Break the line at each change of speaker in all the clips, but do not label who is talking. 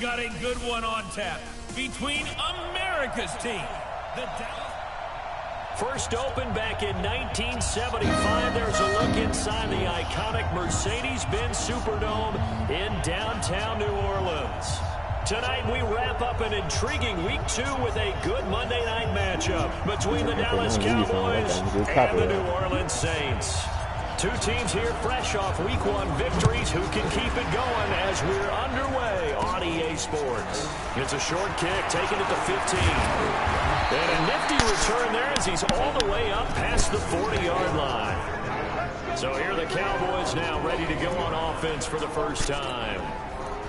got a good one on tap between America's team, the Dallas.
First opened back in 1975. There's a look inside the iconic Mercedes-Benz Superdome in downtown New Orleans. Tonight we wrap up an intriguing Week 2 with a good Monday night matchup between the Dallas Cowboys and the New Orleans Saints. Two teams here fresh off Week 1 victories. Who can keep it going as we're underway on EA Sports? It's a short kick, taking it to 15. And a nifty return there as he's all the way up past the 40-yard line. So here are the Cowboys now ready to go on offense for the first time.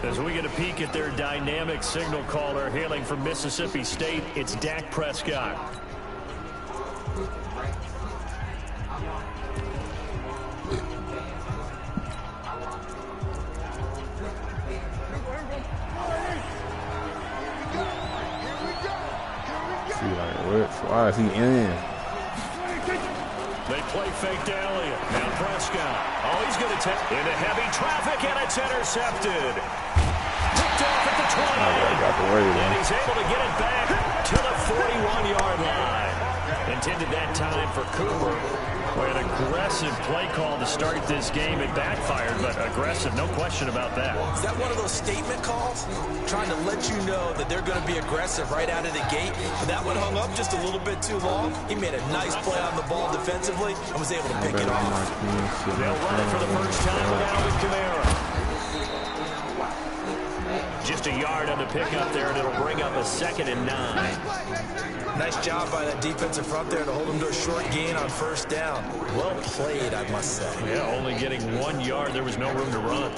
As we get a peek at their dynamic signal caller hailing from Mississippi State, it's Dak Prescott.
Why is he in?
They play fake to Elliott. Now Prescott. Oh, he's going to take into heavy traffic, and it's intercepted. Picked off at the 20. And he's able to get it back to the 41-yard line. Intended that time for Cooper. An aggressive play call to start this game. It backfired, but aggressive, no question about that.
Is that one of those statement calls? Trying to let you know that they're going to be aggressive right out of the gate. But that one hung up just a little bit too long. He made a nice play on the ball defensively and was able to pick it off.
They'll run it for the first time with Alvin Kamara. Just a yard on the pickup there, and it'll bring up a 2nd and 9.
Nice job by that defensive front there to hold him to a short gain on first down. Well played, I must say.
Yeah, only getting 1 yard. There was no room to run.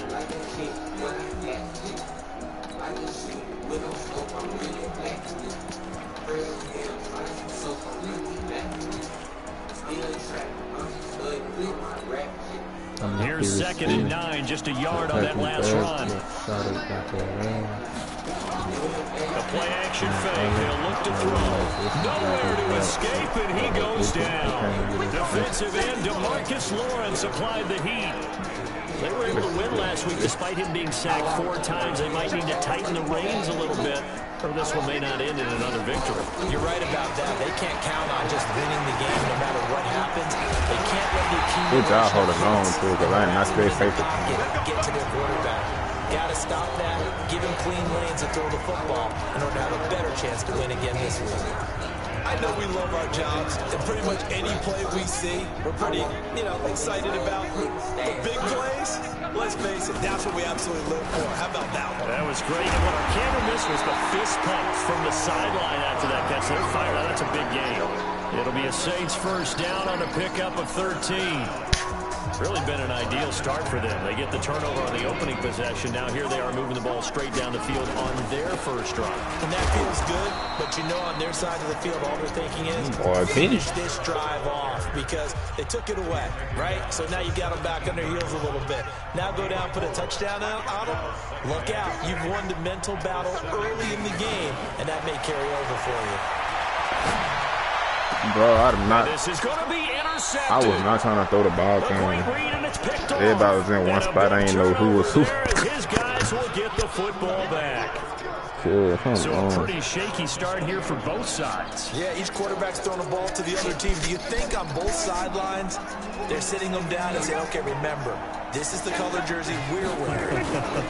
Here's 2nd and 9, just a yard on that last run. The play-action fake, they'll look to throw. Nowhere to escape, and he goes down. Defensive end DeMarcus Lawrence applied the heat. They were able to win last week despite him being sacked 4 times. They might need to tighten the reins a little bit, or this one may not end in another victory.
You're right about that. They can't count on just winning the game no matter what happens. They can't let the accumulation.
Good job holding on, too, because I ain't not space safety.
Get to their quarterback. Got to stop that. Give him clean lanes to throw the football in order to have a better chance to win again this week. I know we love our jobs, and pretty much any play we see, we're pretty, excited about. The big plays, let's face it, that's what we absolutely live for. How about that one?
That was great. And what our camera missed was the fist pump from the sideline after that catch. They're fired. That's a big game. It'll be a Saints first down on a pickup of 13. Really been an ideal start for them. They get the turnover on the opening possession. Now here they are moving the ball straight down the field on their first drive.
And that feels good, but on their side of the field, all they're thinking is finish this drive off because they took it away, right? So now you got them back on their heels a little bit. Now go down, put a touchdown on them. Look out. You've won the mental battle early in the game, and that may carry over for you.
Bro, I'm not.
This is going to be intercepted.
I was not trying to throw the ball. Everybody was in one spot. I didn't know who was who.
His guys will get the football back.
Cool.
So a pretty shaky start here for both sides.
Yeah, each quarterback's throwing a ball to the other team. Do you think on both sidelines they're sitting them down and saying, okay, remember, this is the color jersey we're wearing.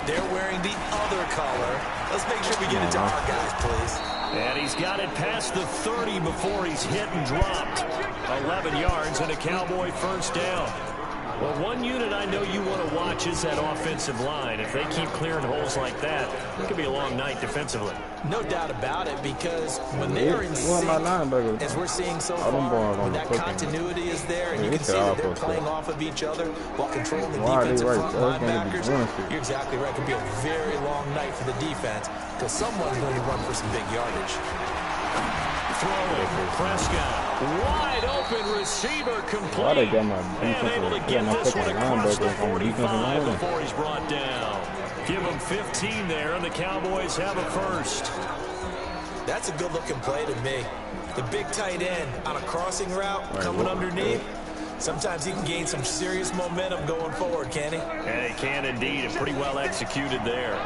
They're wearing the other color. Let's make sure we get it to our guys, please.
And he's got it past the 30 before he's hit and dropped. 11 yards and a Cowboy first down. Well, one unit I know you want to watch is that offensive line. If they keep clearing holes like that, it could be a long night defensively.
No doubt about it, because when they're in sync, as we're seeing so far, when that continuity is there, and you can see that they're playing off of each other while controlling the defensive front linebackers, you're exactly right. It could be a very long night for the defense, because someone's going to run for some big yardage.
Throwing Prescott, wide open receiver, complete, and able to get this one across the 45 before he's brought down. Give him 15 there, and the Cowboys have a first.
That's a good-looking play to me. The big tight end on a crossing route coming underneath. Sometimes he can gain some serious momentum going forward, can he?
Yeah, he can indeed, and pretty well executed there.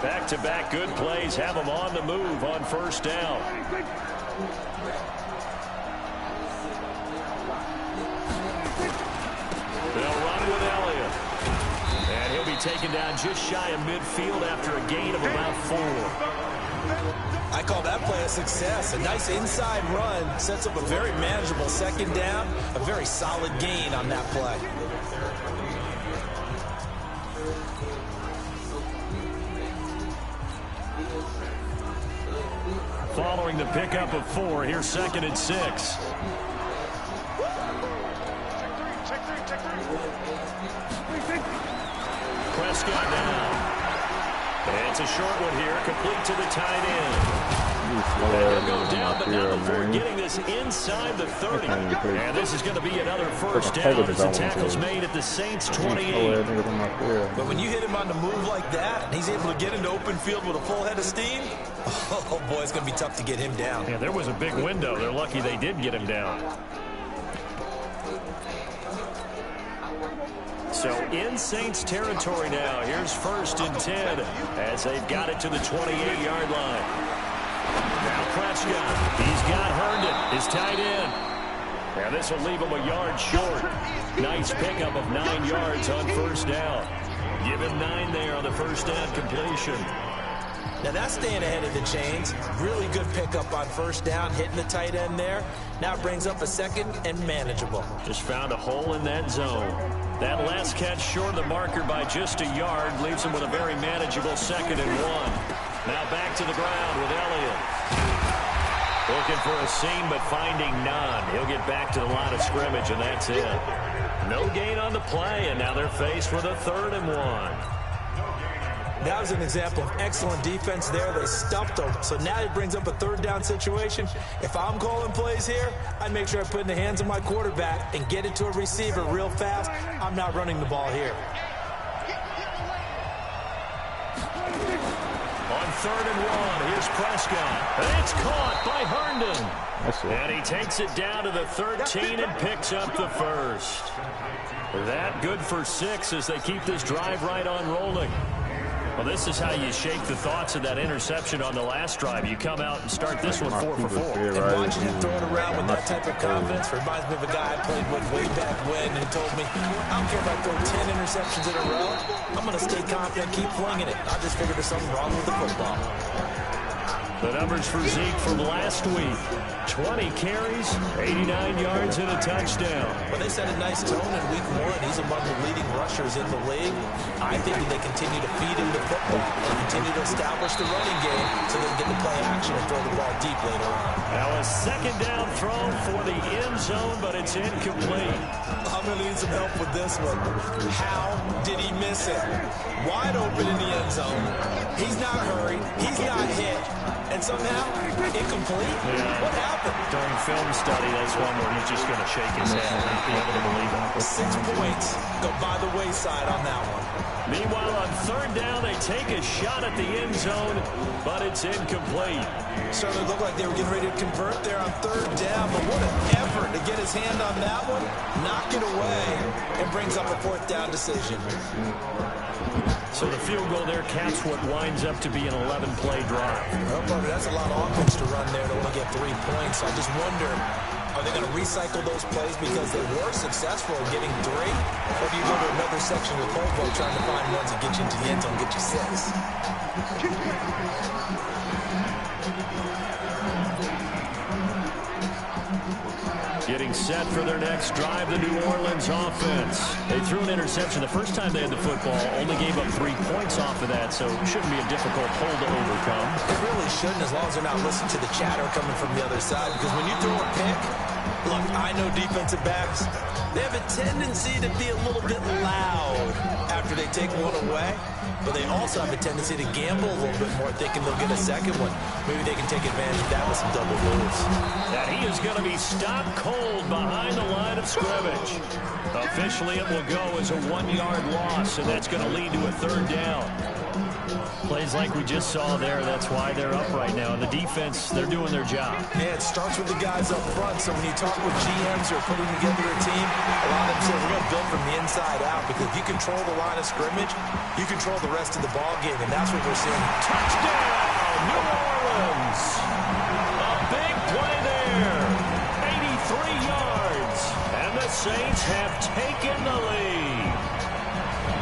Back-to-back good plays have them on the move on first down. They'll run with Elliott. And he'll be taken down just shy of midfield after a gain of about 4.
I call that play a success. A nice inside run sets up a very manageable second down. A very solid gain on that play.
Following the pickup of 4, here's 2nd and 6. Prescott now. And it's a short one here, complete to the tight end. They'll go down, but not before getting this inside the 30. And this is going to be another first down as the tackle's made at the Saints' 28.
But when you hit him on the move like that, and he's able to get into open field with a full head of steam, oh boy, it's going to be tough to get him down.
Yeah, there was a big window. They're lucky they did get him down. So in Saints territory now. Here's 1st and 10 as they've got it to the 28-yard line. Now Prescott. He's got Herndon, his tight end. Now this will leave him a yard short. Nice pickup of 9 yards on first down. Give him 9 there on the first down completion.
Now that's staying ahead of the chains. Really good pickup on first down, hitting the tight end there. Now it brings up a 2nd and manageable.
Just found a hole in that zone. That last catch short of the marker by just a yard leaves him with a very manageable 2nd and 1. Now back to the ground with Elliott. Looking for a seam, but finding none. He'll get back to the line of scrimmage, and that's it. No gain on the play, and now they're faced with a 3rd and 1.
That was an example of excellent defense there. They stuffed him. So now it brings up a 3rd down situation. If I'm calling plays here, I'd make sure I put it in the hands of my quarterback and get it to a receiver real fast. I'm not running the ball here.
On 3rd and 1, here's Prescott. And it's caught by Herndon. And he takes it down to the 13 and picks up the 1st. That good for 6 as they keep this drive right on rolling. Well, this is how you shake the thoughts of that interception on the last drive. You come out and start this one 4 for 4.
And watching him throw it around with that type of confidence reminds me of a guy I played with way back when who told me, I don't care if I throw 10 interceptions in a row. I'm going to stay confident, keep flinging it. I just figured there's something wrong with the football.
The numbers for Zeke from last week. 20 carries, 89 yards, and a touchdown.
Well, they set a nice tone in week 1. He's among the leading rushers in the league. I think they continue to feed him the football and continue to establish the running game so they can get the play action and throw the ball deep later on.
Now a 2nd down throw for the end zone, but it's incomplete.
I'm going to need some help with this one. How did he miss it? Wide open in the end zone. He's not hurried. He's not hit. And somehow, incomplete?
Yeah.
What happened?
During film study, that's one where he's just going to shake his head and be able to believe it.
6 points go by the wayside on that one.
Meanwhile, on 3rd down, they take a shot at the end zone, but it's incomplete.
Certainly looked like they were getting ready to convert there on 3rd down, but what an effort to get his hand on that one, knock it away, and brings up a 4th down decision.
So the field goal there caps what winds up to be an 11-play drive.
Well, Bobby, that's a lot of offense to run there to only get 3 points. I just wonder, are they going to recycle those plays because they were successful in getting 3? Or do you go to another section of the playbook trying to find ones that get you into the end zone and get you 6?
Getting set for their next drive, the New Orleans offense. They threw an interception the first time they had the football, only gave up 3 points off of that, so it shouldn't be a difficult hole to overcome.
It really shouldn't, as long as they're not listening to the chatter coming from the other side, because when you throw a pick, look, I know defensive backs, they have a tendency to be a little bit loud after they take one away, but they also have a tendency to gamble a little bit more, thinking they'll get a second one. Maybe they can take advantage of that with some double moves.
And he is going to be stopped cold behind the line of scrimmage. Officially, it will go as a 1-yard loss, and that's going to lead to a 3rd down. Plays like we just saw there, that's why they're up right now. The defense, they're doing their job.
Yeah, it starts with the guys up front, so when you talk with GMs who are putting together a team, a lot of them say we're going to build from the inside out, because if you control the line of scrimmage, you control the rest of the ball game, and that's what we're seeing.
Touchdown, New Orleans! A big play there, 83 yards, and the Saints have taken the lead.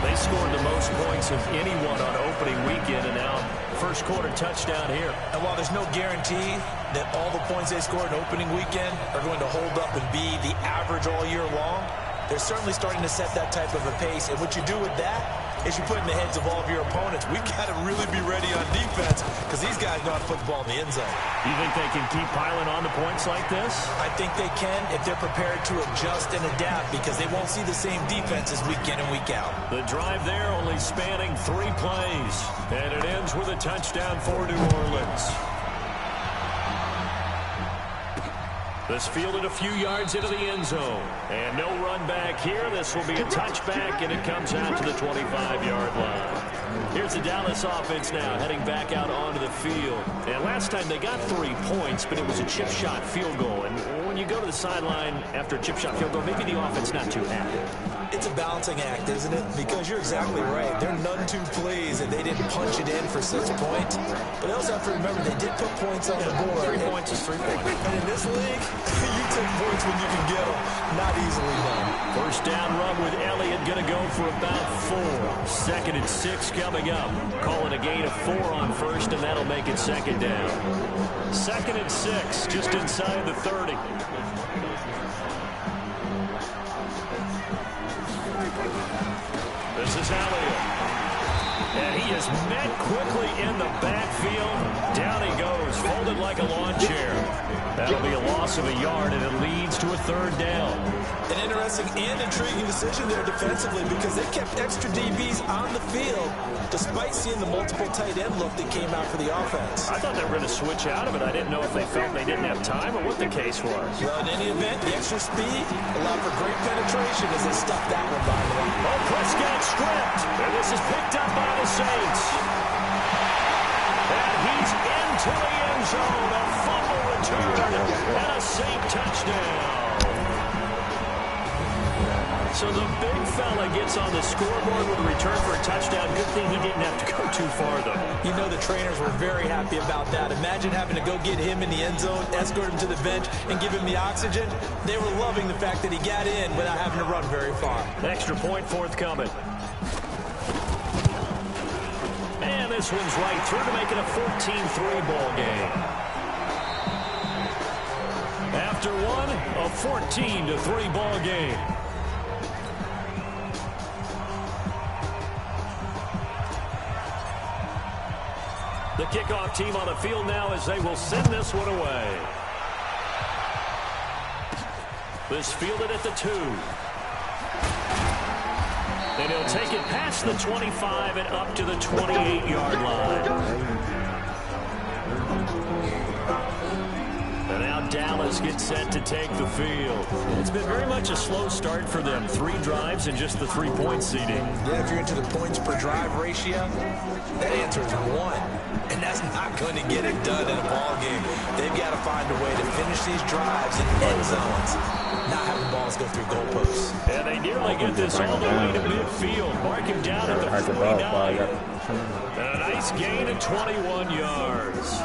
They scored the most points of anyone on opening weekend, and now first quarter touchdown here.
And while there's no guarantee that all the points they scored in opening weekend are going to hold up and be the average all year long, they're certainly starting to set that type of a pace. And what you do with that is you put in the heads of all of your opponents, we've got to really be ready on defense, because these guys know how to put the ball in the end zone.
You think they can keep piling on the points like this?
I think they can if they're prepared to adjust and adapt, because they won't see the same defenses week in and week out.
The drive there only spanning 3 plays, and it ends with a touchdown for New Orleans. This fielded a few yards into the end zone. And no run back here. This will be a touchback, and it comes out to the 25-yard line. Here's the Dallas offense now, heading back out onto the field. And last time they got 3 points, but it was a chip shot field goal. And when you go to the sideline after a chip shot field goal, maybe the offense not too happy.
It's a balancing act, isn't it? Because you're exactly right. They're none too pleased, and they didn't punch it in for 6 points. But they also have to remember they did put points on the board.
3 points is 3 points.
And in this league, you take points when you can get them. Not easily done.
First down run with Elliott going to go for about 4. Second and 6 coming up. Calling a gain of 4 on first, and that'll make it second down. Second and 6, just inside the 30. This is Elliott. And he is met quickly in the backfield. Down he goes, folded like a lawn chair. That'll be a loss of a yard, and it leads to a 3rd down.
An interesting and intriguing decision there defensively, because they kept extra DBs on the field despite seeing the multiple tight end look that came out for the offense.
I thought they were going to switch out of it. I didn't know if they felt they didn't have time or what the case was.
Well, in any event, the extra speed allowed for great penetration as they stuffed that one by the line.
Oh, Prescott stripped, and this is picked up by the Saints. And he's into the end zone. A fumble return and a Saint touchdown. So the big fella gets on the scoreboard with a return for a touchdown. Good thing he didn't have to go too far, though.
You know the trainers were very happy about that. Imagine having to go get him in the end zone, escort him to the bench, and give him the oxygen. They were loving the fact that he got in without having to run very far.
Extra point forthcoming. And this one's right through to make it a 14-3 ball game. After one, a 14-3 ball game. The kickoff team on the field now as they will send this one away. This fielded at the 2. And he'll take it past the 25 and up to the 28-yard line. And now Dallas gets set to take the field. It's been very much a slow start for them. 3 drives and just the 3-point seeding.
Yeah, if you're into the points per drive ratio, that answer is 1. And that's not going to get it done in a ball game. They've got to find a way to finish these drives in end zones, not having balls go through goalposts.
And they nearly get this all the way to midfield. Mark him down at the 49. And a nice gain of 21 yards.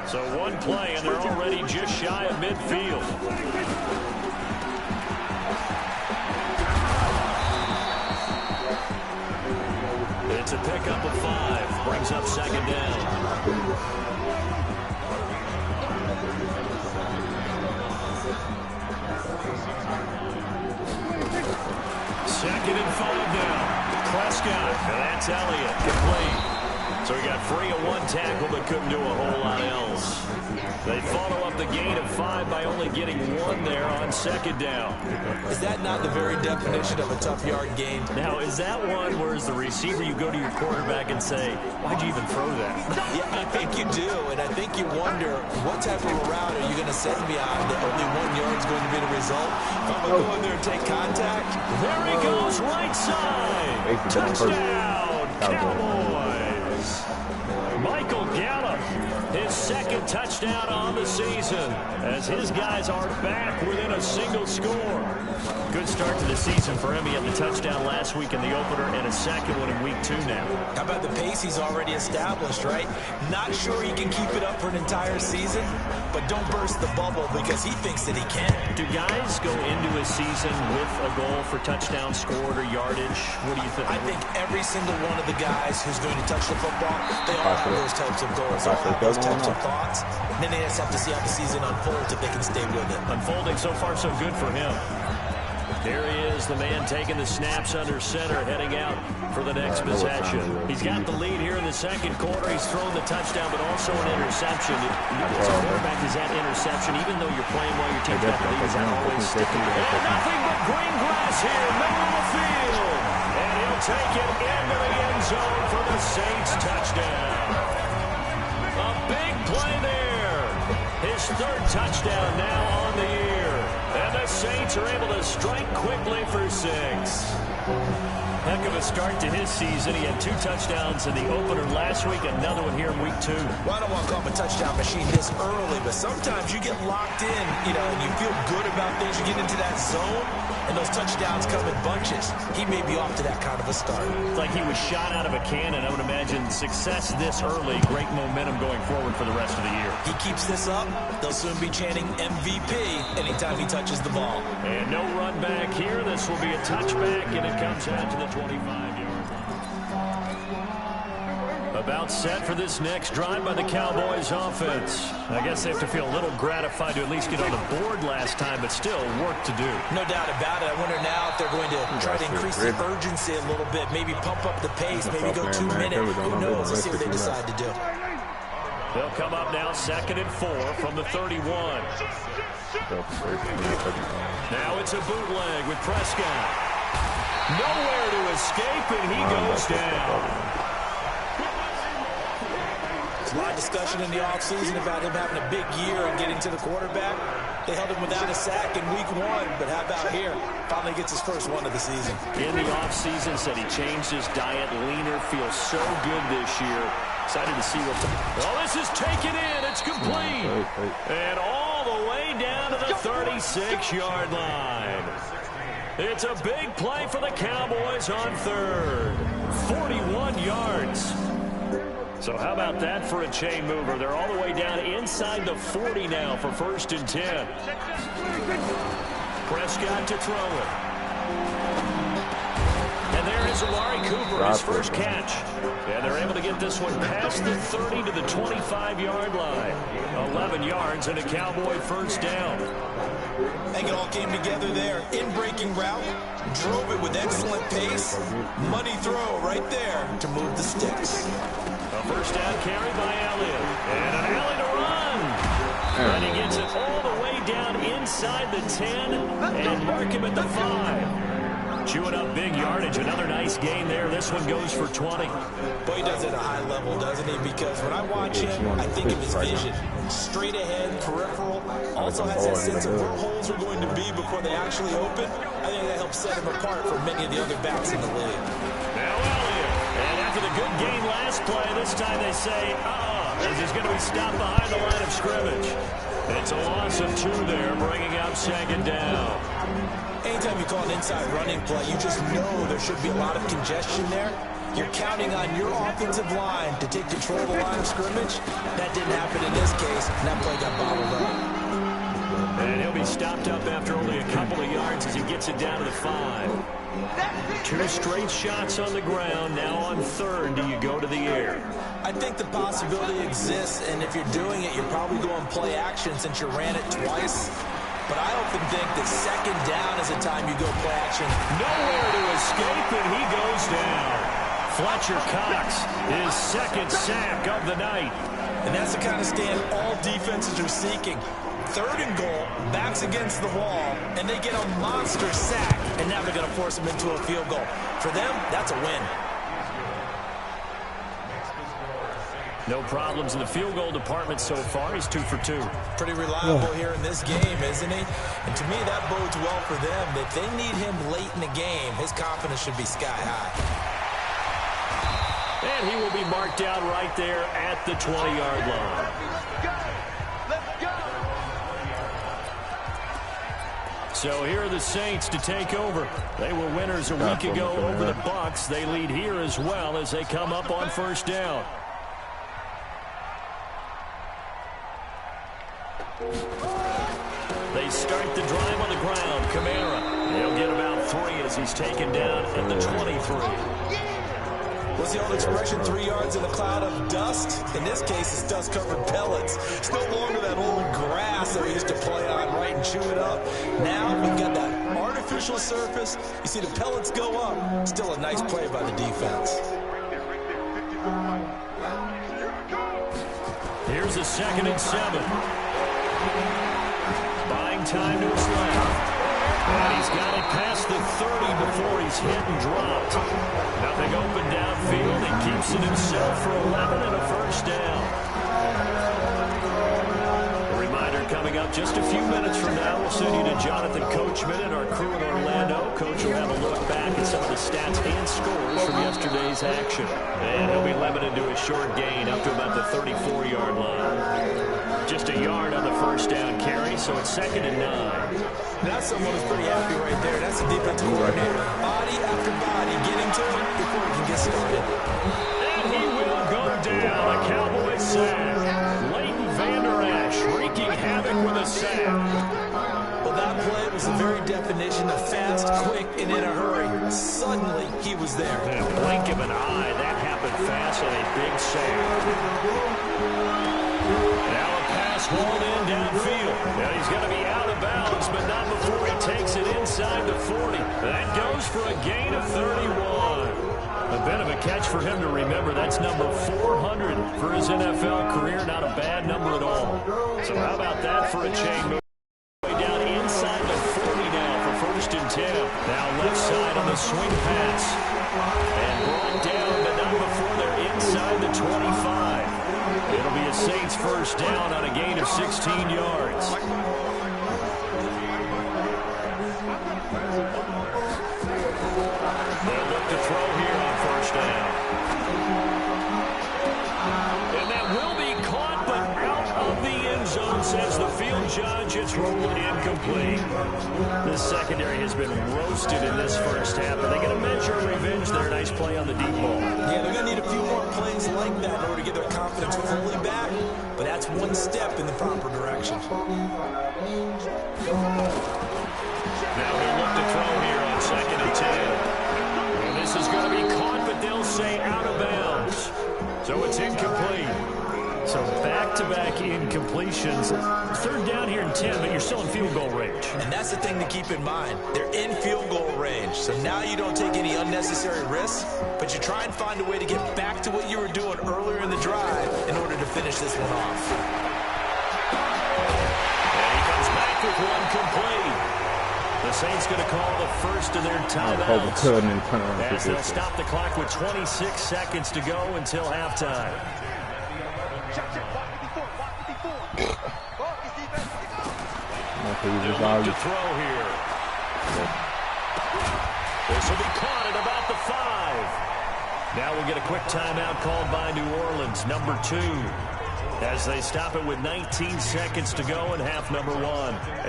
So 1 play, and they're already just shy of midfield. It's a pickup of 5. Brings up second down. Second and 5 now. Prescott, and that's Elliott, complete. So he got free of 1 tackle, but couldn't do a whole lot else. They follow up the gain of 5 by only getting 1 there on second down.
Is that not the very definition of a tough yard gain?
Now, is that one where as the receiver you go to your quarterback and say, why'd you even throw that?
Yeah, I think you do, and I think you wonder what type of a route are you going to send me on that only 1 yard is going to be the result? If I'm going to go in there and take contact.
There he goes, right side. Touchdown, Cowboys. Michael Gallup, his second touchdown on the season, as his guys are back within a single score. Good start to the season for him. He had the touchdown last week in the opener and a second one in week 2 now.
How about the pace he's already established, right? Not sure he can keep it up for an entire season, but don't burst the bubble because he thinks that he can.
Do guys go into a season with a goal for touchdown scored or yardage? What do you think?
I think every single one of the guys who's going to touch the football, they all have those types of goals, all have those types of thoughts. And then they just have to see how the season unfolds if they can stay with it.
Unfolding so far so good for him. Here he is, the man taking the snaps under center, heading out for the next possession. He's got the lead here in the second quarter. He's thrown the touchdown, but also an interception. As a quarterback, is that interception, even though you're playing while your team's got the lead, is that always sticking? And nothing but green grass here, middle of the field. And he'll take it into the end zone for the Saints touchdown. A big play there. His third touchdown now on the year. And the Saints are able to strike quickly for 6. Heck of a start to his season. He had 2 touchdowns in the opener last week, another one here in week 2.
Well, I don't want to call him a touchdown machine this early, but sometimes you get locked in, and you feel good about things. You get into that zone, and those touchdowns come in bunches. He may be off to that kind of a start.
It's like he was shot out of a cannon. I would imagine success this early, great momentum going forward for the rest of the year.
He keeps this up, they'll soon be chanting MVP anytime he touches the ball.
And no run back here. This will be a touchback, and it comes out to the 25-yard. About set for this next drive by the Cowboys offense. I guess they have to feel a little gratified to at least get on the board last time, but still work to do.
No doubt about it. I wonder now if they're going to try to increase the urgency a little bit, maybe pump up the pace, maybe go 2 minutes. Who knows? Let's see what they decide to do.
They'll come up now 2nd and 4 from the 31. Now it's a bootleg with Prescott. Nowhere to escape, and he goes down.
There's a lot of discussion in the offseason about him having a big year and getting to the quarterback. They held him without a sack in week 1, but how about here? Finally gets his first one of the season.
In the offseason, said he changed his diet, leaner, feels so good this year. Excited to see what... Oh, this is taken in. It's complete. And all the way down to the 36-yard line. It's a big play for the Cowboys on 3rd. 41 yards. So how about that for a chain mover? They're all the way down inside the 40 now for 1st and 10. Prescott to throw it. And there is Amari Cooper, his first catch. And they're able to get this one past the 30 to the 25-yard line. 11 yards and a Cowboy first down.
I think it all came together there. In-breaking route, drove it with excellent pace. Money throw right there to move the sticks.
A first down carry by Elliott. And an alley to run. And he gets it all the way down inside the 10 and mark him at the 5. Chewing up big yardage. Another nice gain there. This one goes for 20.
Boy, he does it at a high level, doesn't he? Because when I watch him, I think of his vision. Straight ahead, peripheral. Also has that sense of where holes are going to be before they actually open. I think that helps set him apart from many of the other backs in the league.
Now Elliott. And after the good game last play, this time they say, as he's going to be stopped behind the line of scrimmage. It's a loss of 2 there, bringing up 2nd down.
Anytime you call an inside running play, you just know there should be a lot of congestion there. You're counting on your offensive line to take control of the line of scrimmage. That didn't happen in this case, and that play got bottled up.
And he'll be stopped up after only a couple of yards as he gets it down to the 5. 2 straight shots on the ground. Now on 3rd, do you go to the air?
I think the possibility exists, and if you're doing it, you're probably going play action since you ran it twice. But I often think that 2nd down is the time you go play action.
Nowhere to escape, and he goes down. Fletcher Cox, his 2nd sack of the night.
And that's the kind of stand all defenses are seeking. 3rd and goal, backs against the wall, and they get a monster sack, and now they're going to force them into a field goal. For them, that's a win.
No problems in the field goal department so far. He's 2 for 2.
Pretty reliable here in this game, isn't he? And to me, that bodes well for them. If they need him late in the game, his confidence should be sky high.
And he will be marked down right there at the 20-yard line. So here are the Saints to take over. They were winners a week ago over the Bucs. They lead here as well as they come up on first down. They start the drive on the ground. Kamara, he'll get about 3 as he's taken down at the 23.
What's the old expression, 3 yards in a cloud of dust? In this case, it's dust-covered pellets. It's no longer that old grass that we used to play on, right, and chew it up. Now we've got that artificial surface. You see the pellets go up. Still a nice play by the defense.
Here's a 2nd and 7. Buying time to his left. And he's got it past the 30 before he's hit and dropped. Nothing open downfield. He keeps it himself for 11 and a first down. A reminder coming up just a few minutes from now. We'll send you to Jonathan Coachman and our crew in Orlando. Coach will have a look back at some of the stats and scores from yesterday's action. And he'll be limited to a short gain up to about the 34-yard line. Just a yard on the first down carry, so it's 2nd and 9.
That's someone who's pretty happy right there. That's the defensive coordinator. Body after body, getting to him before he can get started.
And he will go down. A Cowboys sack. Leighton Vander Esch wreaking havoc with a sack.
Well, that play was the very definition of fast, quick, and in a hurry. Suddenly, he was there.
In a blink of an eye, that happened fast and a big sack. Now a pass hauled in downfield. Now he's going to be out of bounds, but not before he takes it inside the 40. That goes for a gain of 31. A bit of a catch for him to remember. That's number 400 for his NFL career. Not a bad number at all. So how about that for a chain move? Down inside the 40 now for 1st and 10. Now left side on the swing pass. And brought down, but not before they're inside the 25. It'll be a Saints first down on a gain of 16 yards. They'll look to throw here on first down. And that will be caught, but out of the end zone, says the field judge. It's ruled incomplete. This secondary has been roasted in this first half. Are they going to measure revenge there? Nice play on the deep ball.
Yeah, they're going to need a few more plays like that in order to get their confidence fully back. But that's one step in the proper direction.
Now he'll look to throw here on 2nd and 10. And this is going to be caught, but they'll say out of bounds. So it's incomplete. So back-to-back incompletions. 3rd down here and 10, but you're still in field goal range.
And that's the thing to keep in mind. They're in field goal range. So now you don't take any unnecessary risks, but you try and find a way to get back to what you were doing earlier in the drive in order to finish this one off.
And he comes back with one complete. The Saints going to call the first of their timeouts as they'll stop the clock with 26 seconds to go until halftime. They'll look to throw here. This will be caught at about the 5. Now we'll get a quick timeout called by New Orleans, number 2. As they stop it with 19 seconds to go in half number 1.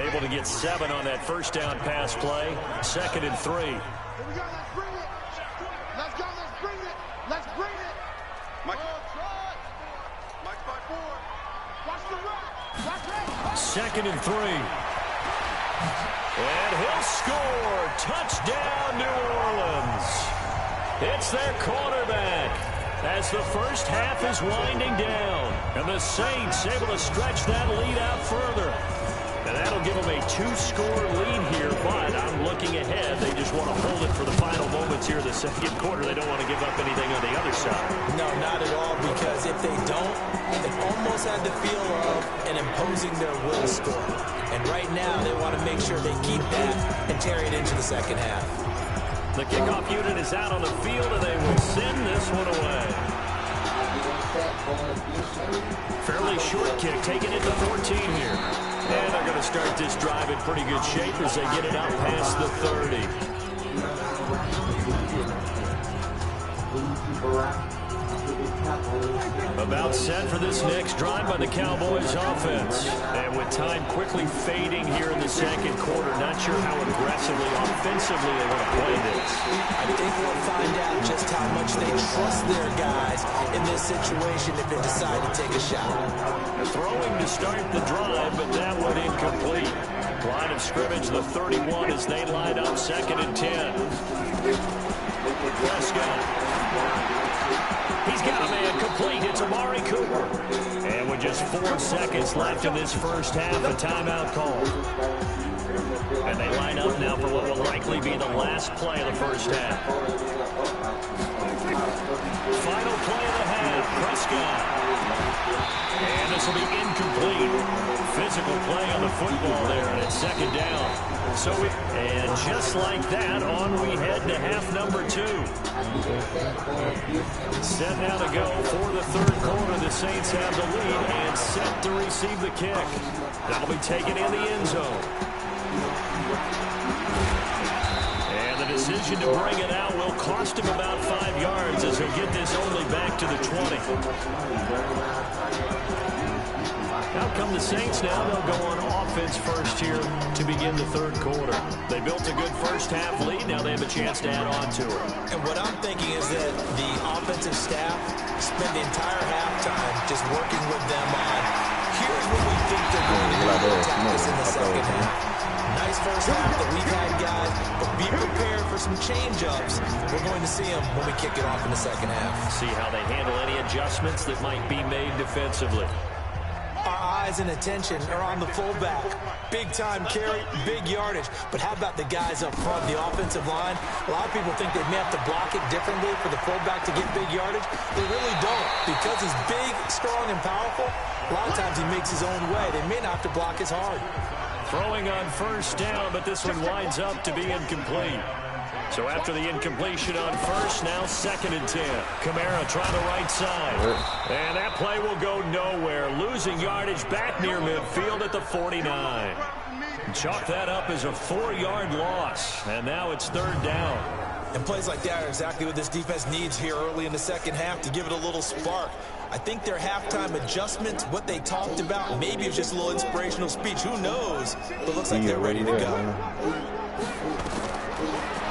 Able to get 7 on that first down pass play. 2nd and 3.
Here we go, let's bring it. Let's go, let's bring it. Let's bring it. Mike. Mike 5-4. Watch the run. Watch that.
2nd and 3. And he'll score. Touchdown, New Orleans. It's their quarterback. As the first half is winding down. And the Saints able to stretch that lead out further. And that'll give them a 2-score lead here, but I'm looking ahead. They just want to hold it for the final moments here in the 2nd quarter. They don't want to give up anything on the other side.
No, not at all, because if they don't, they almost had the feel of an imposing their will score. And right now, they want to make sure they keep that and carry it into the second half.
The kickoff unit is out on the field, and they will send this one away. Fairly short kick, taking it to 14 here. And they're going to start this drive in pretty good shape as they get it out past the 30. About set for this next drive by the Cowboys offense. And with time quickly fading here in the second quarter, not sure how aggressively, offensively they want to play this.
I think we'll find out just how much they trust their guys in this situation if they decide to take a shot.
Throwing to start the drive, but that one incomplete. Line of scrimmage, the 31 as they line up 2nd and 10. Prescott. He's got a man complete. It's Amari Cooper. And with just 4 seconds left in this first half, a timeout call. And they line up now for what will likely be the last play of the first half. Final play of the half, Prescott. And this will be incomplete. Physical play on the football there, and it's 2nd down. And just like that, on we head to half number 2. Set now to go for the 3rd quarter. The Saints have the lead and set to receive the kick. That'll be taken in the end zone. And the decision to bring it out will cost him about 5 yards as he'll get this only back to the 20. Out come the Saints now. They'll go on offense first here to begin the 3rd quarter. They built a good first half lead. Now they have a chance to add on to it.
And what I'm thinking is that the offensive staff spend the entire halftime just working with them on, here's what we think they're going to do to attack us in the second half. Nice first half that we've had, guys, but be prepared for some change-ups. We're going to see them when we kick it off in the second half.
See how they handle any adjustments that might be made defensively.
Our eyes and attention are on the fullback. Big time carry, big yardage. But how about the guys up front, the offensive line? A lot of people think they may have to block it differently for the fullback to get big yardage. They really don't. Because he's big, strong, and powerful, a lot of times he makes his own way. They may not have to block as hard.
Throwing on 1st down, but this one winds up to be incomplete. So after the incompletion on 1st, now 2nd and 10. Kamara trying the right side. And that play will go nowhere. Losing yardage back near midfield at the 49. Chalk that up as a 4-yard loss. And now it's 3rd down.
And plays like that are exactly what this defense needs here early in the second half to give it a little spark. I think their halftime adjustment, what they talked about, maybe it's just a little inspirational speech. Who knows? But looks like they're ready to go.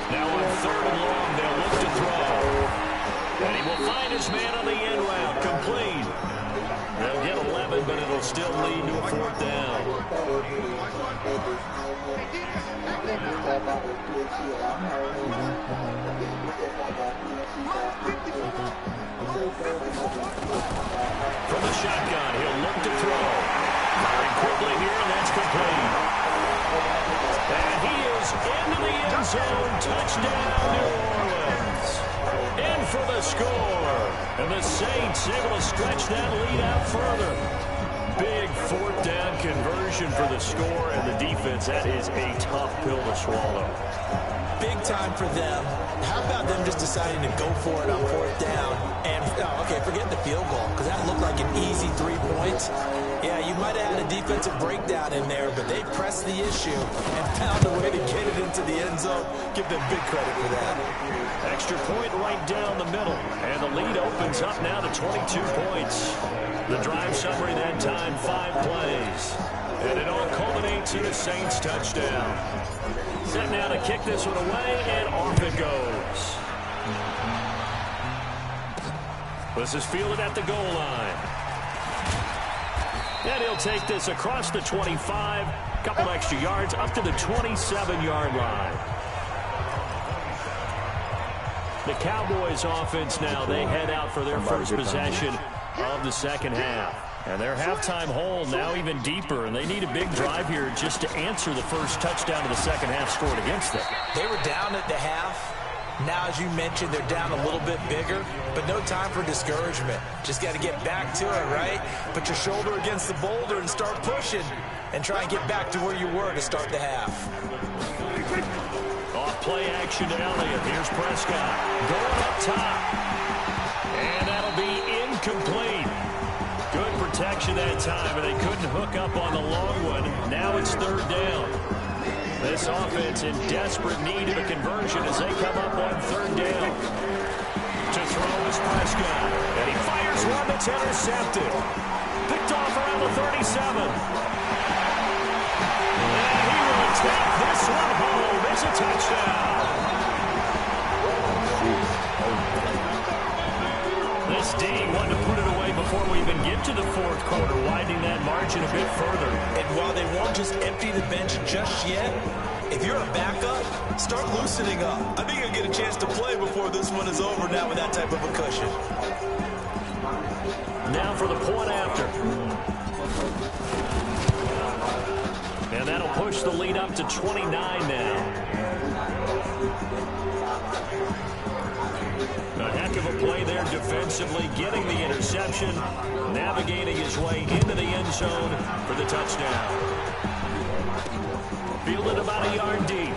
Now on 3rd and long, they'll look to throw. And he will find his man on the end route. Complete. They'll get 11, but it'll still lead to a 4th down. From the shotgun, he'll look to throw. Firing quickly here, and that's complete. And he is into the end zone. Touchdown, New Orleans. In for the score. And the Saints able to stretch that lead out further. Big 4th down conversion for the score, and the defense, that is a tough pill to swallow.
Big time for them. How about them just deciding to go for it on 4th down? And, okay, forget the field goal, because that looked like an easy 3 points. Yeah, you might have had a defensive breakdown in there, but they pressed the issue and found a way to get it into the end zone. Give them big credit for that.
Extra point right down the middle, and the lead opens up now to 22 points. The drive summary that time, 5 plays. And it all culminates in a Saints touchdown. Set now to kick this one away, and off it goes. This is fielded at the goal line. And he'll take this across the 25, couple extra yards, up to the 27-yard line. The Cowboys offense now, they head out for their first possession of the second half. And their halftime hole now even deeper, and they need a big drive here just to answer the first touchdown of the second half scored against them.
They were down at the half. Now, as you mentioned, they're down a little bit bigger, but no time for discouragement. Just got to get back to it, right? Put your shoulder against the boulder and start pushing, and try and get back to where you were to start the half.
Off play action to Elliott. Here's Prescott going up top. And that'll be incomplete. Good protection that time, but they couldn't hook up on the long one. Now it's 3rd down. This offense in desperate need of a conversion as they come up on 3rd down. To throw is Prescott. And he fires one that's intercepted. Picked off around the 37. And he will take this one home. It's a touchdown. This D wanted to put it away before we even get to the fourth quarter, widening that margin a bit further.
And while they won't just empty the bench just yet, if you're a backup, start loosening up. I think you'll get a chance to play before this one is over now with that type of a cushion.
Now for the point after. And that'll push the lead up to 29 now. A heck of a play there defensively, getting the interception, navigating his way into the end zone for the touchdown. Fielded about a yard deep.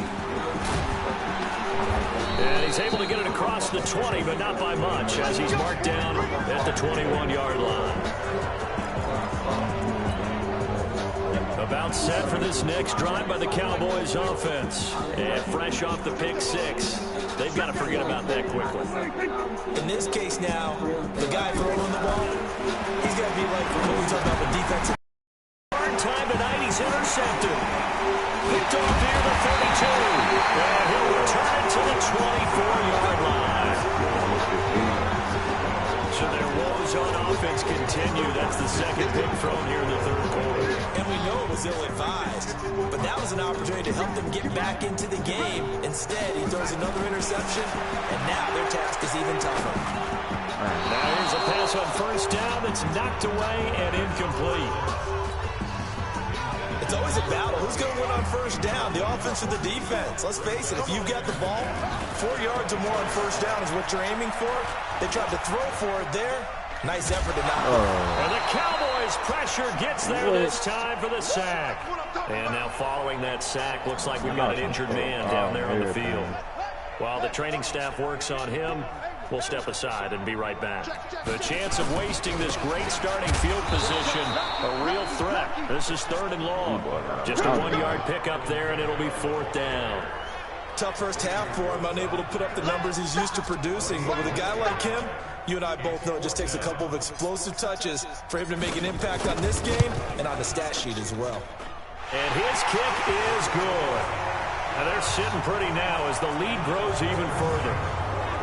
And he's able to get it across the 20, but not by much, as he's marked down at the 21-yard line. About set for this next drive by the Cowboys offense. And fresh off the pick six. They've got to forget about that quickly.
In this case now, the guy throwing the ball, he's got to be like what we talk about the defensive.
Hard time tonight, he's intercepted. Picked off near the 32. And he'll return it to the 24-yard line. So their woes on offense continue. That's the second pick thrown here in the third quarter.
And we know it was ill-advised, but that was an opportunity to help them get back into the game. Instead, he throws another interception, and now their task is even tougher.
Now here's a pass on first down that's knocked away and incomplete.
It's always a battle. Who's going to win on first down, the offense or the defense? Let's face it, if you've got the ball, 4 yards or more on first down is what you're aiming for. They tried to throw for it there. Nice effort to knock it.
And the Cowboys pressure gets there this time for the sack. And now following that sack, looks like we've got an injured man down there on the field. While the training staff works on him, we'll step aside and be right back. The chance of wasting this great starting field position, a real threat. This is 3rd and long. Just a 1-yard pickup there, and it'll be 4th down.
Tough first half for him, unable to put up the numbers he's used to producing. But with a guy like him, you and I both know it just takes a couple of explosive touches for him to make an impact on this game and on the stat sheet as well.
And his kick is good. Now they're sitting pretty now as the lead grows even further.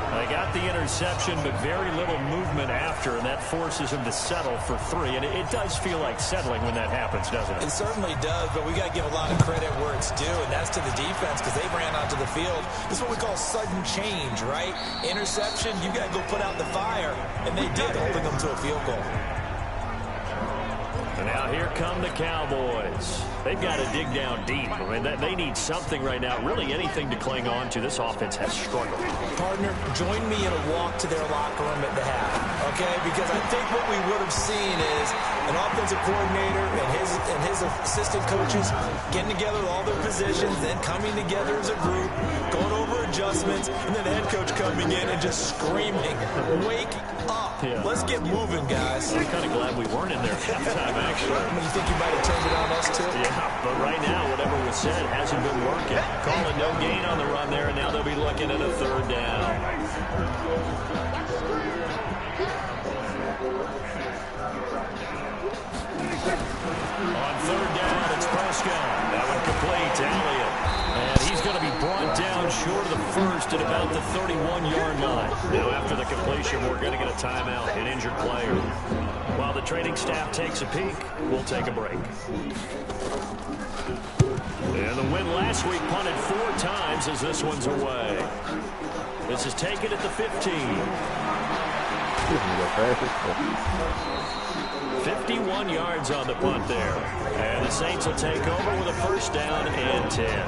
They got the interception, but very little movement after, and that forces him to settle for 3. And it does feel like settling when that happens, doesn't it?
It certainly does, but we got to give a lot of credit where it's due, and that's to the defense because they ran onto the field. This is what we call sudden change, right? Interception, you got to go put out the fire, and they did, holding them to a field goal.
And now here come the Cowboys. They've got to dig down deep. I mean, they need something right now, really anything to cling on to. This offense has struggled.
Partner, join me in a walk to their locker room at the half, okay? Because I think what we would have seen is an offensive coordinator and his assistant coaches getting together with all their positions, then coming together as a group, going over adjustments, and then the head coach coming in and just screaming, "Wake up.
Yeah.
Let's get moving, guys."
I'm kind of glad we weren't in there at halftime, actually.
I mean, you think you might have turned it on us, too?
Yeah, but right now, whatever was said hasn't been working. Calling no gain on the run there, and now they'll be looking at a 3rd down. On 3rd down, it's Prescott. That one complete to Elliott. And he's going to be brought down short of the first at about the 31-yard line. Now, after the completion, we're going to get a timeout, an injured player. While the training staff takes a peek, we'll take a break. And the win last week punted 4 times as this one's away. This is taken at the 15. 51 yards on the punt there. And the Saints will take over with a 1st down and 10.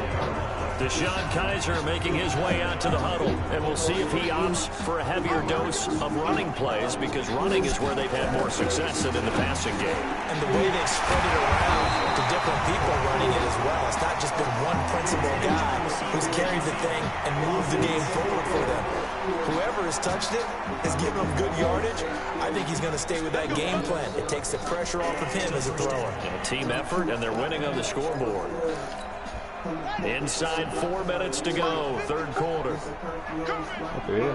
Deshaun Kaiser making his way out to the huddle, and we'll see if he opts for a heavier dose of running plays, because running is where they've had more success than in the passing game.
And the way they've spread it around to different people running it as well. It's not just been one principal guy who's carried the thing and moved the game forward for them. Whoever has touched it has given them good yardage. I think he's going to stay with that game plan. It takes the pressure off of him as a thrower.
And a team effort, and they're winning on the scoreboard. Inside 4 minutes to go, 3rd quarter.
Okay.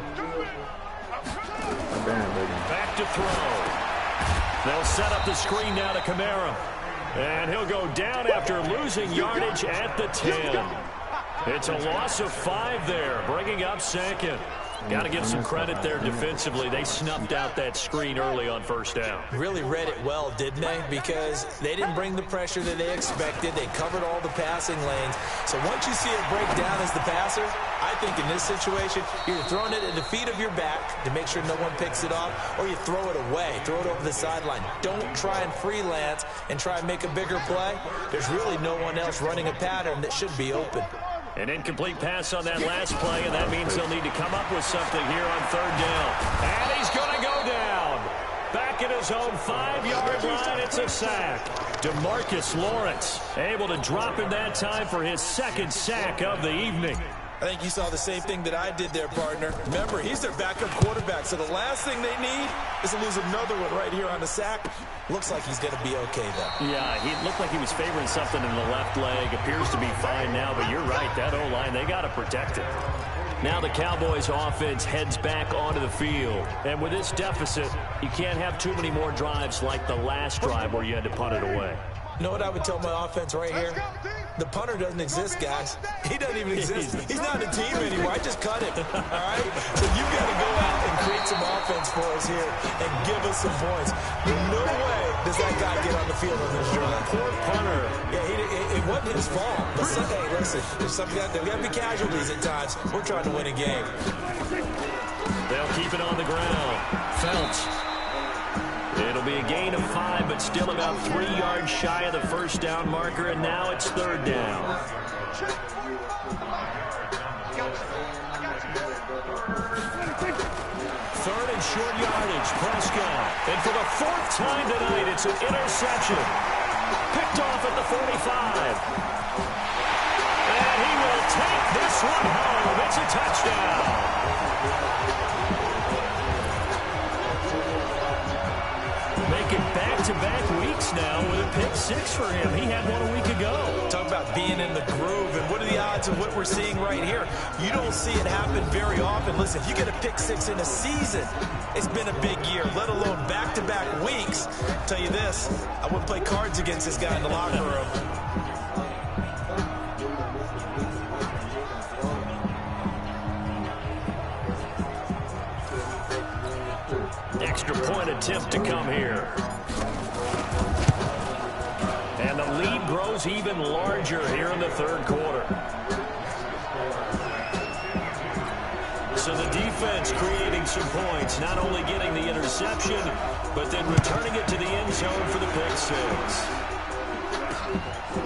Back to throw. They'll set up the screen now to Kamara. And he'll go down after losing yardage at the 10. It's a loss of 5 there, bringing up second. Got to give some credit there defensively. They snuffed out that screen early on first down.
Really read it well, didn't they? Because they didn't bring the pressure that they expected. They covered all the passing lanes. So once you see it break down as the passer, I think in this situation, you're throwing it at the feet of your back to make sure no one picks it off, or you throw it away, throw it over the sideline. Don't try and freelance and try and make a bigger play. There's really no one else running a pattern that should be open.
An incomplete pass on that last play, and that means they'll need to come up with something here on third down. And he's going to go down. Back at his own 5-yard line, it's a sack. DeMarcus Lawrence able to drop in that time for his second sack of the evening.
I think you saw the same thing that I did there, partner. Remember, he's their backup quarterback, so the last thing they need is to lose another one right here on the sack. Looks like he's going to be okay, though.
Yeah, he looked like he was favoring something in the left leg. Appears to be fine now, but you're right. That O-line, they got to protect it. Now the Cowboys offense heads back onto the field. And with this deficit, you can't have too many more drives like the last drive where you had to punt it away.
You know what I would tell my offense right here? The punter doesn't exist, guys. He doesn't even exist. He's not a team anymore. I just cut him, all right? So you've got to go out and create some offense for us here and give us some points. No way does that guy get on the field on this drive.
Poor punter.
Yeah, it wasn't his fault. But hey, listen, there's something out there. We got to be casualties at times. We're trying to win a game.
They'll keep it on the ground. Phelps. It'll be a gain of 5, but still about 3 yards shy of the first down marker, and now it's third down. Third and short yardage, Prescott. And for the 4th time tonight, it's an interception. Picked off at the 45. And he will take this one home. It's a touchdown. Making back-to-back weeks now with a pick 6 for him. He had one a week ago.
Talk about being in the groove, and what are the odds of what we're seeing right here? You don't see it happen very often. Listen, you get a pick 6 in a season, it's been a big year, let alone back-to-back weeks. I'll tell you this, I wouldn't play cards against this guy in the locker room.
Extra point attempt to come here. And the lead grows even larger here in the third quarter. So the defense creating some points, not only getting the interception, but then returning it to the end zone for the pick 6.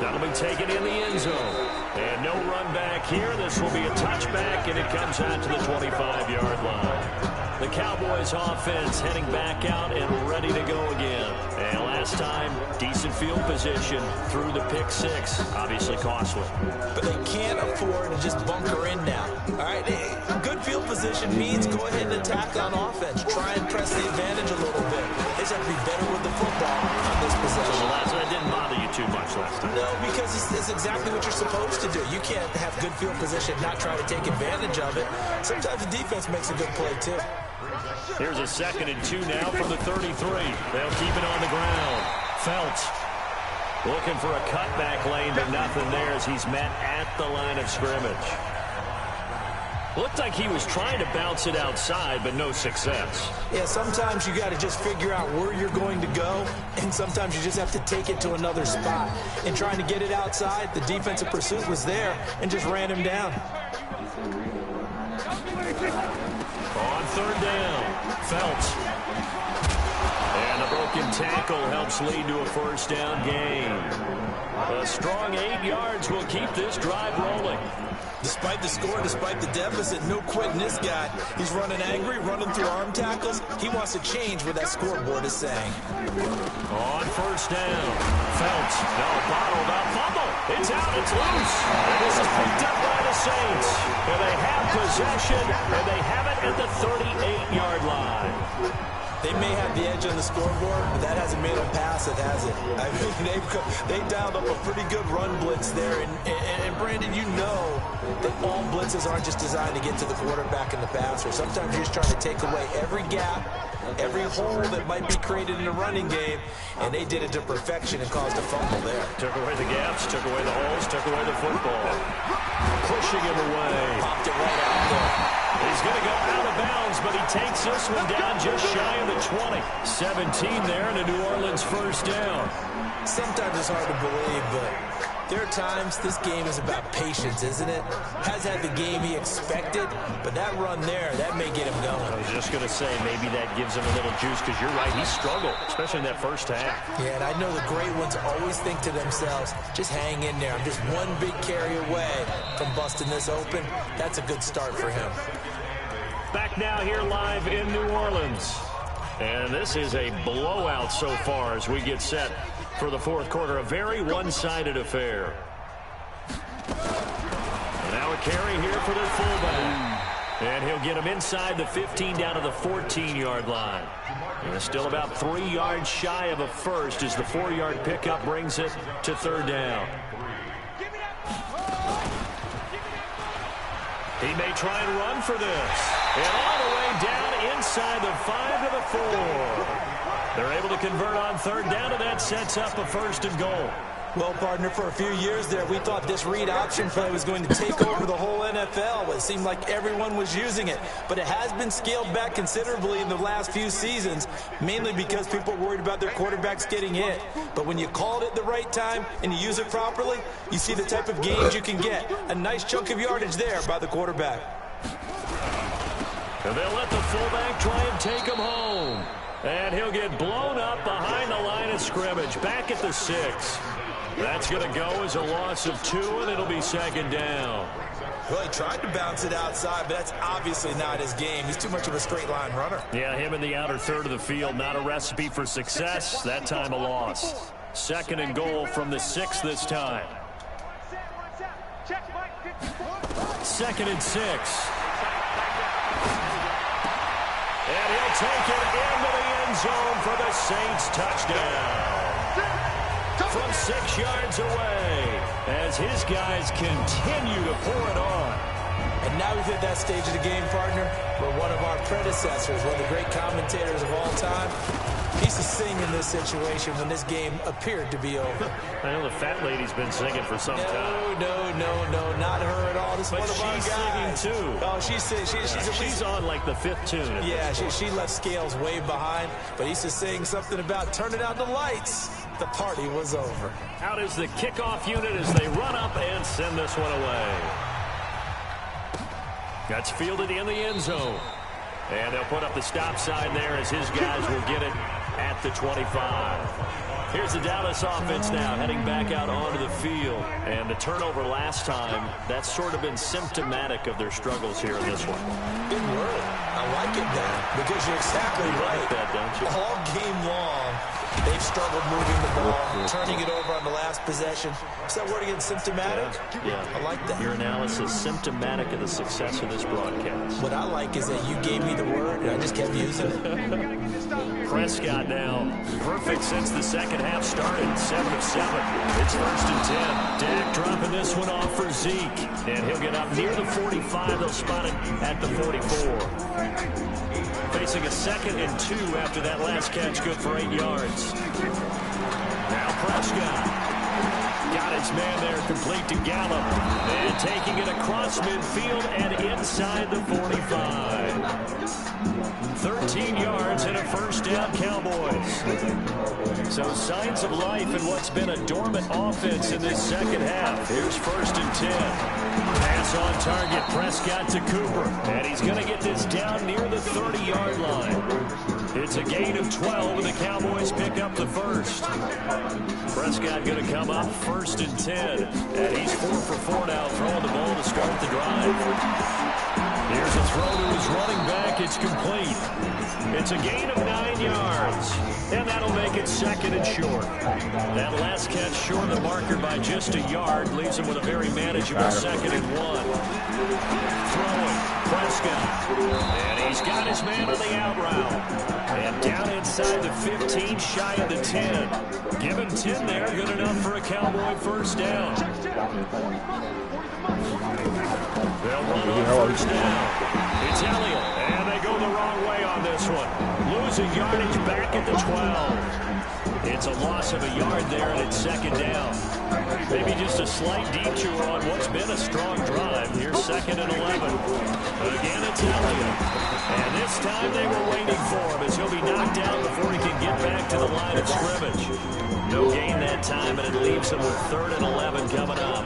That'll be taken in the end zone. And no run back here. This will be a touchback, and it comes out to the 25-yard line. The Cowboys offense heading back out and ready to go again. And last time, decent field position through the pick 6. Obviously costly.
But they can't afford to just bunker in now. All right, good field position means go ahead and attack on offense. Try and press the advantage a little bit. They just have to be better with the football on this possession.
So that didn't bother you too much last time.
No, because it's exactly what you're supposed to do. You can't have good field position, not try to take advantage of it. Sometimes the defense makes a good play, too.
Here's a 2nd and 2 now from the 33. They'll keep it on the ground. Phelps looking for a cutback lane, but nothing there as he's met at the line of scrimmage. Looked like he was trying to bounce it outside, but no success.
Yeah, sometimes you got to just figure out where you're going to go, and sometimes you just have to take it to another spot. And trying to get it outside, the defensive pursuit was there and just ran him down.
On third down, Phelps. And a broken tackle helps lead to a first down gain. A strong 8 yards will keep this drive rolling.
Despite the score, despite the deficit, no quitting this guy. He's running angry, running through arm tackles. He wants to change what that scoreboard is saying.
On first down, Phelps. No, bottled up, fumble. It's out, it's loose. And this is picked up by the Saints. And they have possession, and they have it at the 38-yard line.
They may have the edge on the scoreboard, but that hasn't made them pass it, has it? I mean, they dialed up a pretty good run blitz there. And Brandon, you know that all blitzes aren't just designed to get to the quarterback and the passer. Sometimes you're just trying to take away every gap, every hole that might be created in a running game, and they did it to perfection and caused a fumble there.
Took away the gaps, took away the holes, took away the football. Pushing him away.
Popped it right out there.
He's going to go out of bounds, but he takes this one down just shy of the 20. 17 there and a New Orleans first down.
Sometimes it's hard to believe, but there are times this game is about patience, isn't it? Has had the game he expected, but that run there, that may get him going.
I was just going to say, maybe that gives him a little juice, because you're right, he struggled, especially in that first half.
Yeah, and I know the great ones always think to themselves, just hang in there. I'm just one big carry away from busting this open. That's a good start for him.
Back now here live in New Orleans. And this is a blowout so far as we get set for the fourth quarter. A very one-sided affair. And now a carry here for their fullback. And he'll get him inside the 15 down to the 14-yard line. And still about 3 yards shy of a first as the 4-yard pickup brings it to third down. He may try and run for this. And all the way down inside the 5 to the 4. They're able to convert on third down, and that sets up a first and goal.
Well, partner, for a few years there, we thought this read option play was going to take over the whole NFL. It seemed like everyone was using it. But it has been scaled back considerably in the last few seasons, mainly because people are worried about their quarterbacks getting hit. But when you call it at the right time and you use it properly, you see the type of gains you can get. A nice chunk of yardage there by the quarterback.
And they'll let the fullback try and take him home. And he'll get blown up behind the line of scrimmage, back at the 6. That's going to go as a loss of 2, and it'll be second down.
Well, he tried to bounce it outside, but that's obviously not his game. He's too much of a straight-line runner.
Yeah, him in the outer third of the field, not a recipe for success. That time a loss. Second and goal from the 6 this time. Second and 6. And he'll take it into the end zone for the Saints touchdown. From 6 yards away as his guys continue to pour it on.
And now we've hit that stage of the game, partner, where one of our predecessors, one of the great commentators of all time, used to sing in this situation when this game appeared to be over.
I know the fat lady's been singing for some time.
No, not her at all. This is one of our guys.
She's singing too.
Oh, she's singing.
She's on like the 5th tune.
Yeah, she left Scales way behind, but he used to sing something about turning out the lights. The party was over.
Out is the kickoff unit as they run up and send this one away. That's fielded in the end zone. And they'll put up the stop sign there as his guys will get it at the 25. Here's the Dallas offense now heading back out onto the field. And the turnover last time, that's sort of been symptomatic of their struggles here in this one.
Good word. I like it, Dan, because you're exactly right.
Like that, don't you?
All game long, they've struggled moving the ball, turning it over on the last possession. Is that word again, symptomatic?
Yeah.
I like that.
Your analysis symptomatic of the success of this broadcast.
What I like is that you gave me the word, and I just kept using it.
Prescott now, perfect since the second half started, 7 of 7. It's first and 10. Dak dropping this one off for Zeke, and he'll get up near the 45. They'll spot it at the 44. Facing a 2nd and 2 after that last catch, good for 8 yards. Now Prescott. Got his man there, complete to Gallup. And taking it across midfield and inside the 45. 13 yards and a first down, Cowboys. So signs of life in what's been a dormant offense in this second half. Here's first and 10. Pass on target, Prescott to Cooper. And he's going to get this down near the 30-yard line. It's a gain of 12, and the Cowboys pick up the first. Prescott going to come up first and 10. And he's 4 for 4 now, throwing the ball to start the drive. Here's a throw to his running back. It's complete. It's a gain of 9 yards, and that'll make it 2nd and short. That last catch short of the marker by just a yard leaves him with a very manageable 2nd and 1. Throwing, Prescott, and he's got his man on the out route. And down inside the 15, shy of the 10. Give him 10 there, good enough for a Cowboy first down. They'll run on first down. It's Elliott, and they go the wrong way on this one. Losing yardage back at the 12. It's a loss of a yard there, and it's 2nd down. Maybe just a slight detour on what's been a strong drive. Here's 2nd and 11. Again, it's Elliott. And this time they were waiting for him as he'll be knocked out before he can get back to the line of scrimmage. No gain that time, and it leaves him with 3rd and 11 coming up.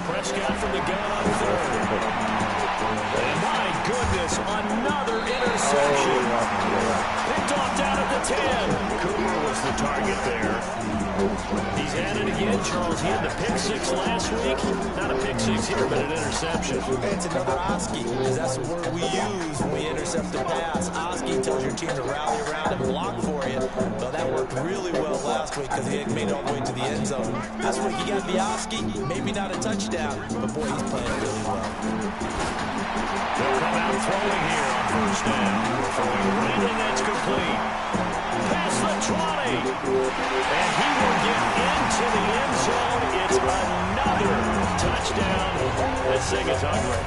Prescott from the gun on 3rd. And my goodness, another interception. Picked off down at the 10. Cooper was the target there. He's at it again, Charles. He had the pick 6 last week. Not a pick 6 here, but an interception.
It's another Oski, because that's the word we use when we intercept a pass. Oski tells your team to rally around and block for you. Well, that worked really well last week because he had made it all the way to the end zone. This week he got the Oski, maybe not a touchdown, but boy, he's playing really well.
They'll come out throwing here on first down. Throwing right, and that's complete. Past the 20. And he will get into the end zone. It's another touchdown. This thing is ugly.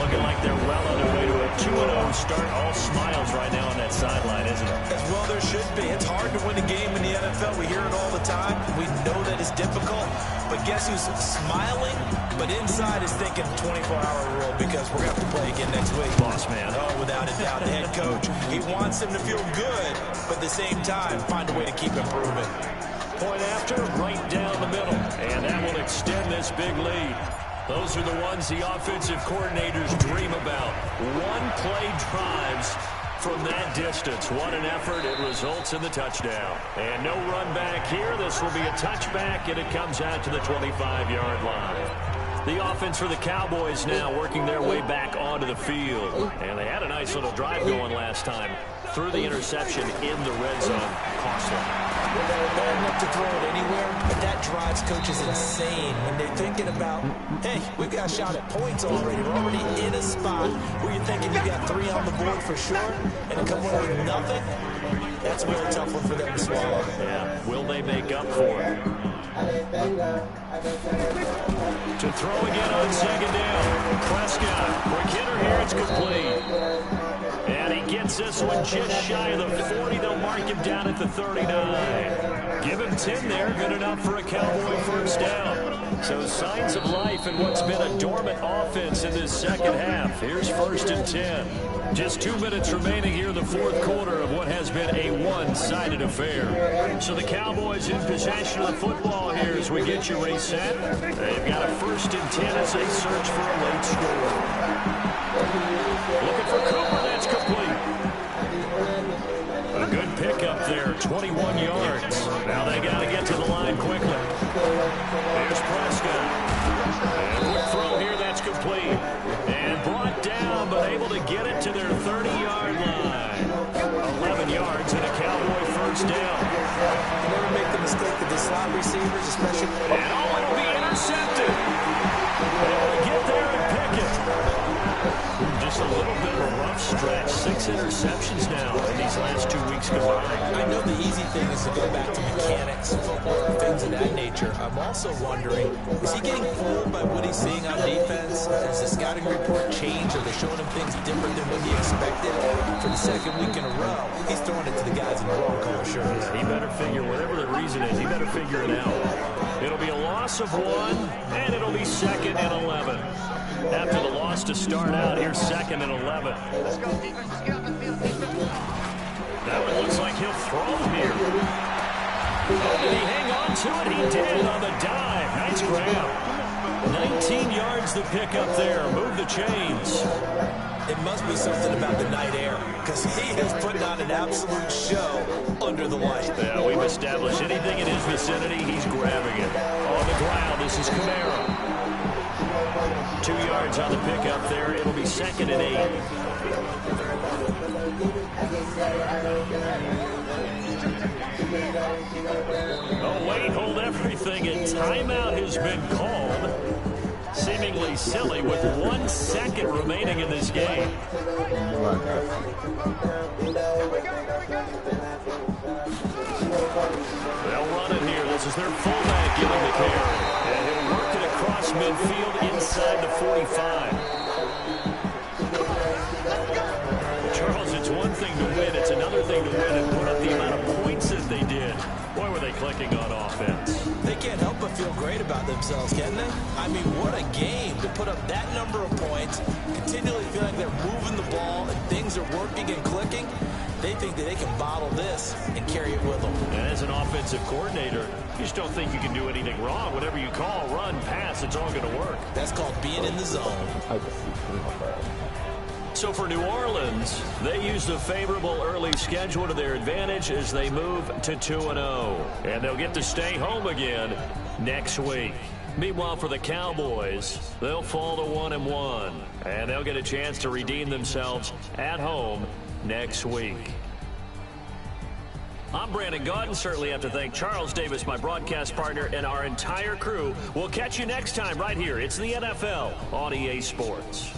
Looking like they're well on their way to a 2-0 start. All smiles right now on that sideline, isn't it?
As well there should be. It's hard to win a game in the NFL. We hear it all the time. We know that it's difficult. But guess who's smiling? But inside is thinking 24-hour rule because we're going to have to play again next week.
Boss man.
Oh, without a doubt, the head coach. He wants him to feel good, but at the same time, find a way to keep improving.
Point after, right down the middle. And that will extend this big lead. Those are the ones the offensive coordinators dream about. One-play drives from that distance. What an effort. It results in the touchdown. And no run back here. This will be a touchback, and it comes out to the 25-yard line. The offense for the Cowboys now working their way back onto the field. And they had a nice little drive going last time. Threw the interception in the red zone. Costly.
Bad enough to throw it anywhere, but that drives coaches insane when they're thinking about, hey, we've got a shot at points already. We're already in a spot where you're thinking you got 3 on the board for sure, and to come away with nothing, that's a really tough one for them to swallow.
Yeah, will they make up for it? To throw again on 2nd down. Prescott, quick hitter here, it's complete. And he gets this one just shy of the 40. They'll mark him down at the 39. Give him 10 there, good enough for a Cowboy first down. So signs of life in what's been a dormant offense in this second half. Here's 1st and 10. Just 2 minutes remaining here in the 4th quarter of what has been a one-sided affair. So the Cowboys in possession of the football here as we get you reset. They've got a 1st and 10 as they search for a late score. Looking for Cooper, that's complete. A good pickup there, 21 yards. Now they got to get to the line quickly. There's Prescott. And quick throw here, that's complete. And brought down, but able to get it to their 30-yard line. 11 yards and a Cowboy first down.
Never make the mistake of the slot receivers, especially.
And it'll be intercepted. Able to get there and pick it. Just a little bit of a rough stretch. 6 interceptions now in these last 2 weeks combined.
I know the easy thing is to go back to mechanics, footwork, things of that nature. I'm also wondering, is he getting fooled by what he's seeing on defense? Has the scouting report changed? Are they showing him things different than what he expected? For the 2nd week in a row, he's throwing it to the guys in the wrong color shirts.
He better figure, whatever the reason is, he better figure it out. It'll be a loss of 1, and it'll be 2nd and 11. After the loss to start out, here's 2nd and 11. That one looks like he'll throw him here. Oh, did he hang on to it? He did on the dive. Nice grab. 19 yards the pickup there. Move the chains.
It must be something about the night air, because he is putting on an absolute show under the light.
Yeah, we've established anything in his vicinity, he's grabbing it. On the ground, this is Kamara. 2 yards on the pickup there. It'll be 2nd and 8. Oh, wait, hold everything. A timeout has been called. Seemingly silly with 1 second remaining in this game. They'll run it here. This is their fullback giving the carry. And he'll work it across midfield inside the 45. Charles, it's one thing to win. It's another thing to win and put up the amount of points that they did. Boy, were they clicking on offense.
They can't help but feel great about themselves, can they? I mean, what a game to put up that number of points, continually feel like they're moving the ball and things are working and clicking. They think that they can bottle this and carry it with them.
And as an offensive coordinator, you just don't think you can do anything wrong. Whatever you call, run, pass, it's all going to work.
That's called being in the zone.
So for New Orleans, they used a favorable early schedule to their advantage as they move to 2-0. And they'll get to stay home again next week. Meanwhile, for the Cowboys, they'll fall to 1-1. And they'll get a chance to redeem themselves at home next week. I'm Brandon Gaudin. Certainly have to thank Charles Davis, my broadcast partner, and our entire crew. We'll catch you next time right here. It's the NFL on EA Sports.